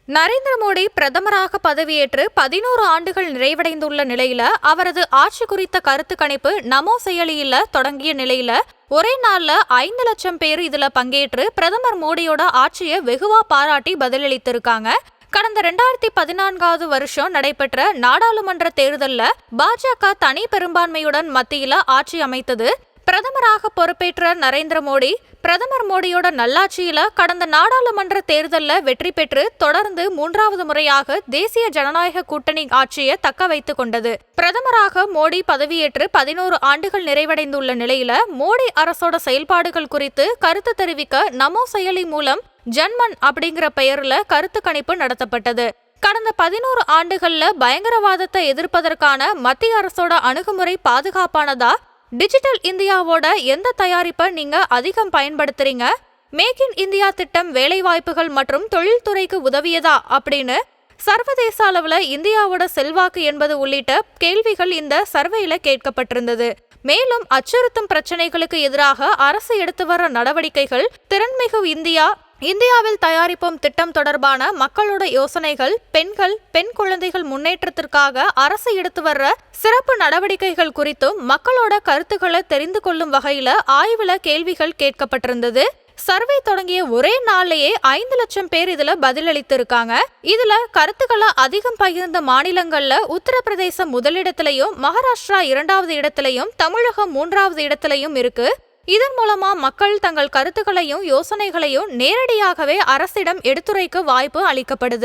நரேந்திர மோடி பிரதமராக பதவியேற்று 11 ஆண்டுகள் நிறைவடைந்துள்ள நிலையில அவரது ஆட்சி குறித்த கருத்து கணிப்பு நமோ செயலியில தொடங்கிய நிலையில ஒரே நாள்ல 5 லட்சம் பேர் இதுல பங்கேற்று பிரதமர் மோடியோட ஆட்சியை வெகுவா பாராட்டி பதிலளித்திருக்காங்க. கடந்த 2014வது வருஷம் நடைபெற்ற நாடாளுமன்ற தேர்தல்ல பாஜக தனி பெரும்பான்மையுடன் மத்தியில ஆட்சி அமைத்தது. பிரதமராக பொறுப்பேற்ற நரேந்திர மோடி பிரதமர் மோடியோட நல்லாட்சியில கடந்த நாடாளுமன்ற தேர்தல்ல வெற்றி பெற்று தொடர்ந்து 3வது முறையாக தேசிய ஜனநாயக கூட்டணி ஆட்சியை தக்க வைத்துக் கொண்டது. பிரதமராக மோடி பதவியேற்று 11 ஆண்டுகள் நிறைவடைந்துள்ள நிலையில மோடி அரசோட செயல்பாடுகள் குறித்து கருத்து தெரிவிக்க நமோ செயலி மூலம் ஜன்மன் அப்படிங்கிற பெயர்ல கருத்து கணிப்பு நடத்தப்பட்டது. கடந்த 11 ஆண்டுகள்ல பயங்கரவாதத்தை எதிர்ப்பதற்கான மத்திய அரசோட அணுகுமுறை பாதுகாப்பானதா? டிஜிட்டல் இந்தியாவோட எந்த தயாரிப்பை நீங்க அதிகம் பயன்படுத்துறீங்க? மேக் இன் இந்தியா திட்டம் வேலைவாய்ப்புகள் மற்றும் தொழில்துறைக்கு உதவியதா அப்படின்னு சர்வதேச அளவுல இந்தியாவோட செல்வாக்கு என்பது உள்ளிட்ட கேள்விகள் இந்த சர்வேல கேட்கப்பட்டிருந்தது. மேலும் அச்சுறுத்தும் பிரச்சனைகளுக்கு எதிராக அரசு எடுத்து வர நடவடிக்கைகள், திறன்மிகு இந்தியாவில் தயாரிப்போம் திட்டம் தொடர்பான மக்களோட யோசனைகள், பெண் குழந்தைகள் முன்னேற்றத்திற்காக அரசு எடுத்து வர்ற சிறப்பு நடவடிக்கைகள் குறித்தும் மக்களோட கருத்துக்களை தெரிந்து கொள்ளும் வகையில ஆய்வுல கேள்விகள் கேட்கப்பட்டிருந்தது. சர்வே தொடங்கிய ஒரே நாள்லயே 5 லட்சம் பேர் இதுல பதிலளித்திருக்காங்க. இதுல கருத்துக்களை அதிகம் பகிர்ந்த மாநிலங்கள்ல உத்தரப்பிரதேசம் முதலிடத்திலையும், மகாராஷ்டிரா 2வது இடத்திலையும், தமிழகம் 3வது இடத்திலையும் இருக்கு. இதன் மூலமா மக்கள் தங்கள் கருத்துக்களையும் யோசனைகளையும் நேரடியாகவே அரசிடம் எடுத்துரைக்க வாய்ப்பு அளிக்கப்படுது.